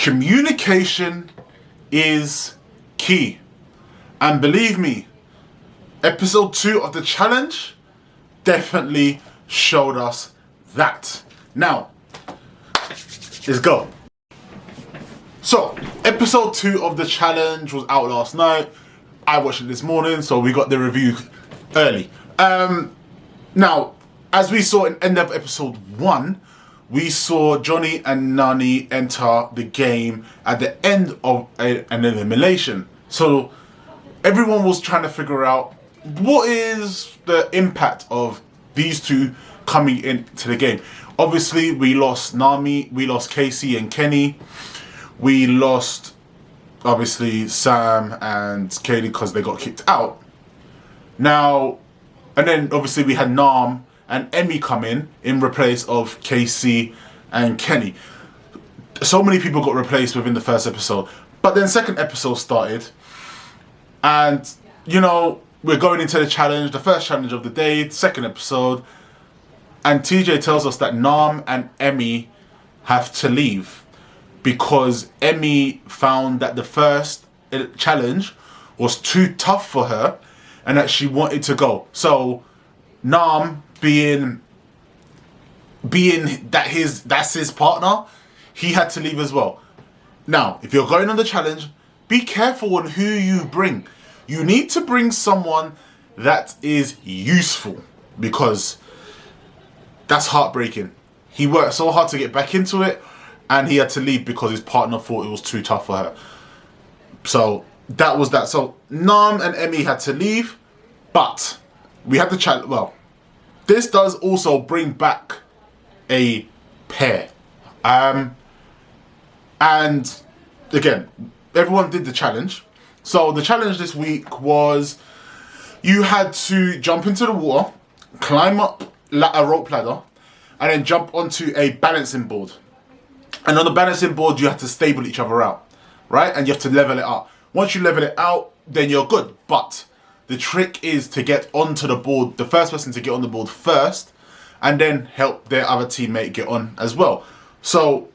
Communication is key. And believe me, episode 2 of the challenge definitely showed us that. Now, let's go. So, episode 2 of the challenge was out last night. I watched it this morning, so we got the review early. Now, as we saw in end of episode 1, we saw Johnny and Nani enter the game at the end of an elimination. So, everyone was trying to figure out what is the impact of these two coming into the game. Obviously, we lost Nani, we lost Kaycee and Kenny, we lost, obviously, Sam and Kaylee because they got kicked out. Now, and then obviously we had Nam and Emmy come in replace of Kaycee and Kenny. So many people got replaced within the first episode. But then second episode started, and you know, we're going into the challenge, the first challenge of the day, second episode, and TJ tells us that Nam and Emmy have to leave because Emmy found that the first challenge was too tough for her and that she wanted to go. So Nam, being that's his partner, he had to leave as well. Now, if you're going on the challenge, be careful on who you bring. You need to bring someone that is useful, because that's heartbreaking. He worked so hard to get back into it, and he had to leave because his partner thought it was too tough for her. So that was that. So Nam and Emmy had to leave, but we had the challenge. Well, this does also bring back a pair. And again, everyone did the challenge. So the challenge this week was you had to jump into the water, climb up a rope ladder, and then jump onto a balancing board. And on the balancing board, you have to stable each other out, right? And you have to level it out. Once you level it out, then you're good. But the trick is to get onto the board, the first person to get on the board first, and then help their other teammate get on as well. So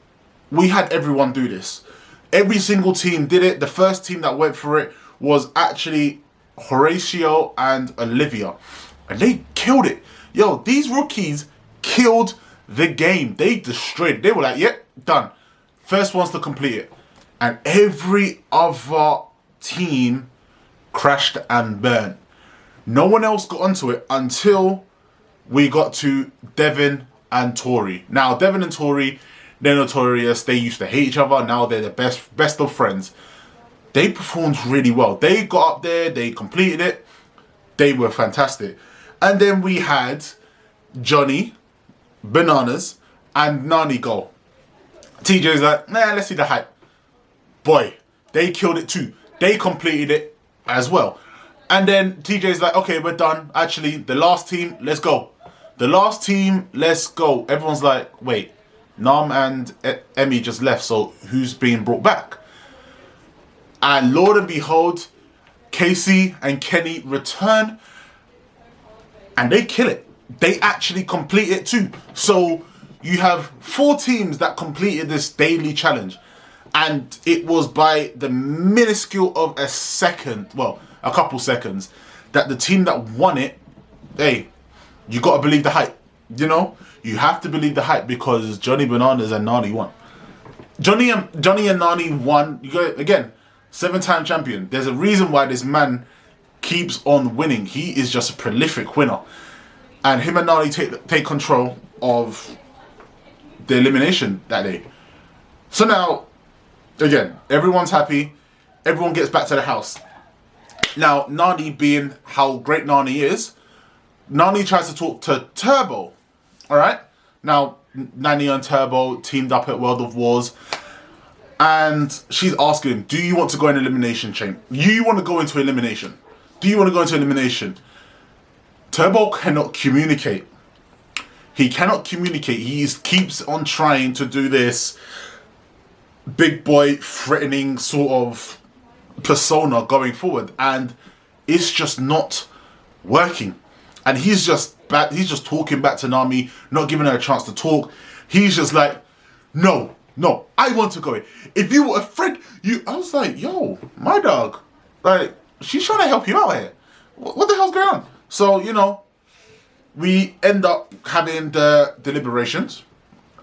we had everyone do this. Every single team did it. The first team that went for it was actually Horatio and Olivia. And they killed it. Yo, these rookies killed the game. They destroyed it. They were like, yep, done. First ones to complete it. And every other team crashed and burned. No one else got onto it until we got to Devin and Tori. Now, Devin and Tori, they're notorious. They used to hate each other. Now they're the best of friends. They performed really well. They got up there. They completed it. They were fantastic. And then we had Johnny, Bananas, and Nani go. TJ's like, nah, let's see the hype. Boy, they killed it too. They completed it as well. And then TJ's like, okay, we're done. Actually, the last team, let's go. The last team, let's go. Everyone's like, wait, Nam and Emmy just left, so who's being brought back? And Lord and behold, Kaycee and Kenny return, and they kill it. They actually complete it too. So you have 4 teams that completed this daily challenge, and it was by the minuscule of a second, well, a couple seconds, that the team that won it, hey, you got to believe the hype. You know, you have to believe the hype, because Johnny, Bananas, and Nani won. Johnny and Nani won. You go again, 7-time champion. There's a reason why this man keeps on winning. He is just a prolific winner, and him and Nani take control of the elimination that day. So now, again, everyone's happy. Everyone gets back to the house. Now, Nani, being how great Nani is, Nani tries to talk to Turbo. Alright? Now, Nani and Turbo teamed up at World of Wars, and she's asking him, do you want to go in elimination chain? You want to go into elimination? Do you want to go into elimination? Turbo cannot communicate. He cannot communicate. He keeps on trying to do this big boy threatening sort of persona going forward, and it's just not working. And he's just talking back to Nami, not giving her a chance to talk. He's just like, no, No, I want to go in. If you were a friend, I was like, yo, my dog, like, she's trying to help you out here. What the hell's going on? So, we end up having the deliberations,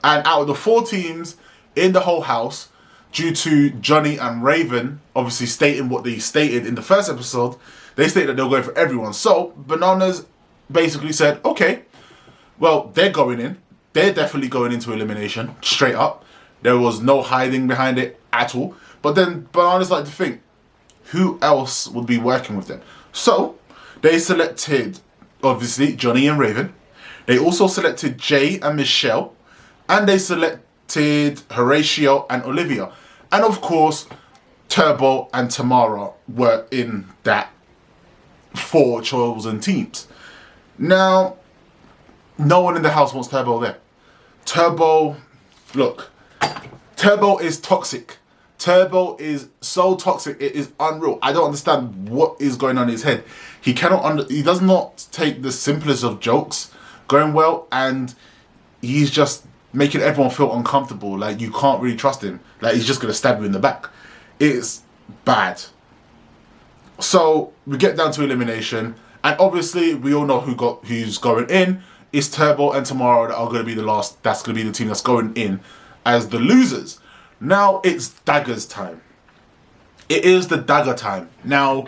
and out of the 4 teams in the whole house, due to Johnny and Raven obviously stating what they stated in the first episode, they stated that they were going for everyone. So Bananas basically said, okay, well, they're going in. They're definitely going into elimination, straight up. There was no hiding behind it at all. But then Bananas like to think, who else would be working with them? So they selected, obviously, Johnny and Raven. They also selected Jay and Michelle. And they selected Horatio and Olivia. And of course, Turbo and Tamara were in that 4 chosen teams. Now, no one in the house wants Turbo there. Turbo is toxic. Turbo is so toxic, it is unreal. I don't understand what is going on in his head. He does not take the simplest of jokes going well, and he's just making everyone feel uncomfortable. Like, you can't really trust him. Like, he's just going to stab you in the back. It's bad. So, we get down to elimination, and obviously, we all know who's going in. It's Turbo and Tamara that are going to be the last. That's going to be the team that's going in as the losers. Now it's Daggers time. It is the Dagger time. Now,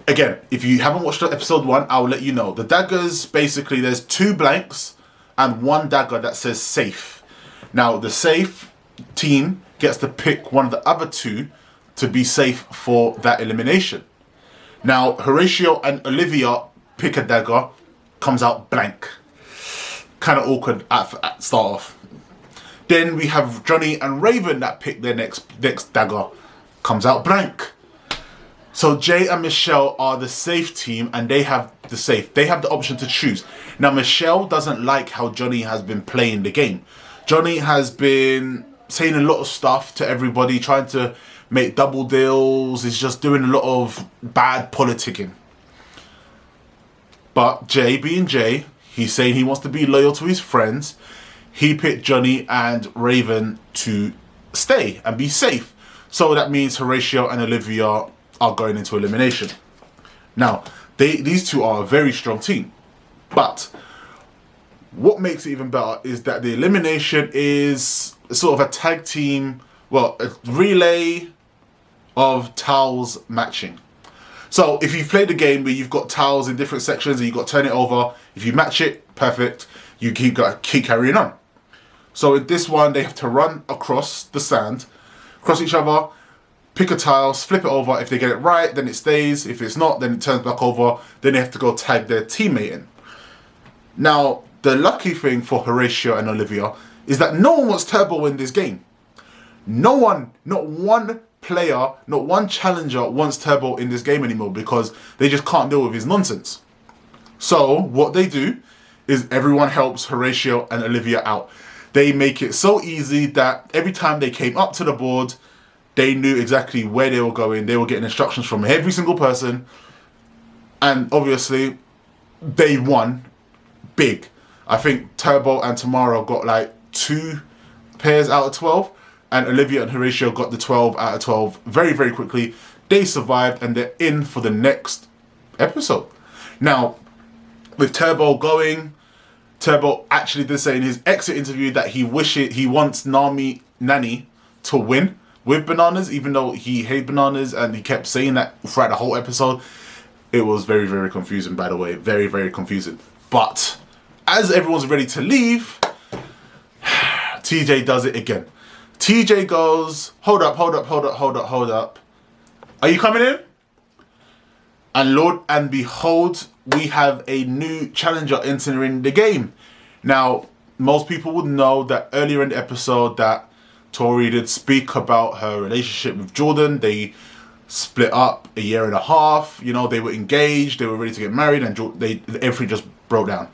again, if you haven't watched episode 1, I'll let you know. The Daggers, basically, there's 2 blanks and 1 dagger that says safe. Now, the safe team gets to pick one of the other 2 to be safe for that elimination. Now, Horatio and Olivia pick a dagger, comes out blank. Kind of awkward at start off. Then we have Johnny and Raven that pick their next dagger, comes out blank. So Jay and Michelle are the safe team, and they have the safe. They have the option to choose. Now, Michelle doesn't like how Johnny has been playing the game. Johnny has been saying a lot of stuff to everybody, trying to make double deals. He's just doing a lot of bad politicking. But Jay, being Jay, he's saying he wants to be loyal to his friends. He picked Johnny and Raven to stay and be safe. So that means Horatio and Olivia are going into elimination. Now, these 2 are a very strong team. But what makes it even better is that the elimination is sort of a tag team, well, a relay of towels matching. So if you've played the game where you've got towels in different sections and you've got to turn it over, if you match it, perfect, you keep carrying on. So in this one, they have to run across the sand, across each other, pick a tile, flip it over. If they get it right, then it stays. If it's not, then it turns back over. Then they have to go tag their teammate in. Now, the lucky thing for Horatio and Olivia is that no one wants Turbo in this game. No one, not one player, not one challenger wants Turbo in this game anymore because they just can't deal with his nonsense. So what they do is everyone helps Horatio and Olivia out. They make it so easy that every time they came up to the board, they knew exactly where they were going. They were getting instructions from every single person. And obviously, they won big. I think Turbo and Tamara got like 2 pairs out of 12. And Olivia and Horatio got the 12 out of 12 very, very quickly. They survived and they're in for the next episode. Now, with Turbo going, Turbo actually did say in his exit interview that he wants Nani to win with Bananas, even though he hates Bananas, and he kept saying that throughout the whole episode. It was very, very confusing, by the way. Very, very confusing. But as everyone's ready to leave, TJ does it again. TJ goes, hold up. Are you coming in? And Lord and behold, we have a new challenger entering the game. Now, most people would know that earlier in the episode that Tori did speak about her relationship with Jordan. They split up a year and a half. You know, they were engaged, they were ready to get married, and everything just broke down.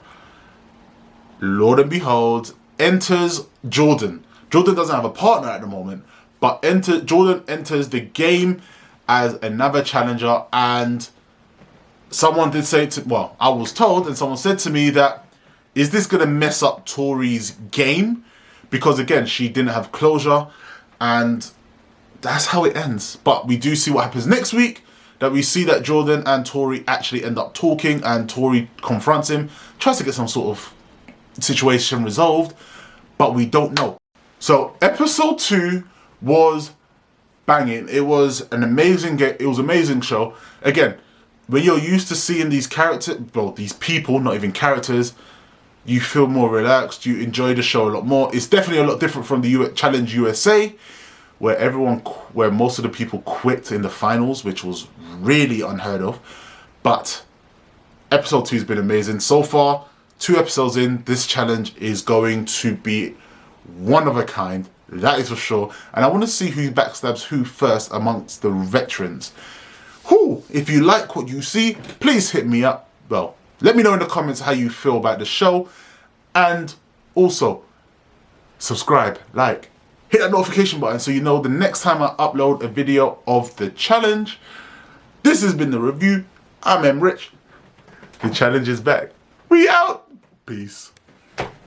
Lord and behold, enters Jordan. Jordan doesn't have a partner at the moment, but Jordan enters the game as another challenger, and someone did say I was told, and someone said to me that, is this going to mess up Tori's game? because again, she didn't have closure, and that's how it ends. But we do see what happens next week, that we see that Jordan and Tori actually end up talking, and Tori confronts him, tries to get some sort of situation resolved, but we don't know. So episode 2 was banging. It was an amazing game. It was an amazing show. Again, when you're used to seeing these characters, well, these people, not even characters, you feel more relaxed. You enjoy the show a lot more. It's definitely a lot different from the Challenge USA, where most of the people quit in the finals, which was really unheard of. But episode 2 has been amazing so far. 2 episodes in, this challenge is going to be one of a kind. That is for sure. And I want to see who backstabs who first amongst the veterans. Who, if you like what you see, please hit me up. Well, let me know in the comments how you feel about the show. And also, subscribe, like, hit that notification button so you know the next time I upload a video of the challenge. This has been the review. I'm Rich. The challenge is back. We out. Peace.